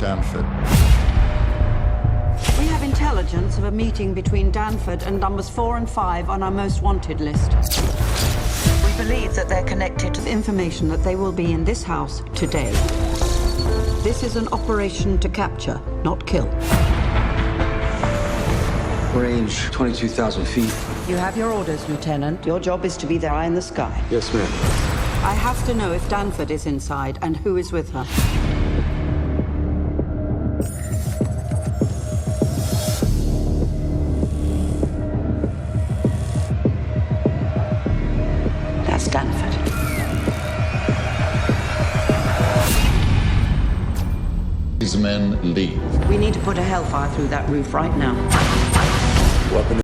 Danford. We have intelligence of a meeting between Danford and numbers 4 and 5 on our most wanted list. We believe that they're connected to the information that they will be in this house today. This is an operation to capture, not kill. Range 22,000 feet. You have your orders, Lieutenant. Your job is to be their eye in the sky. Yes, ma'am. I have to know if Danford is inside and who is with her. That's Danford. These men leave. We need to put a hellfire through that roof right now. Weapon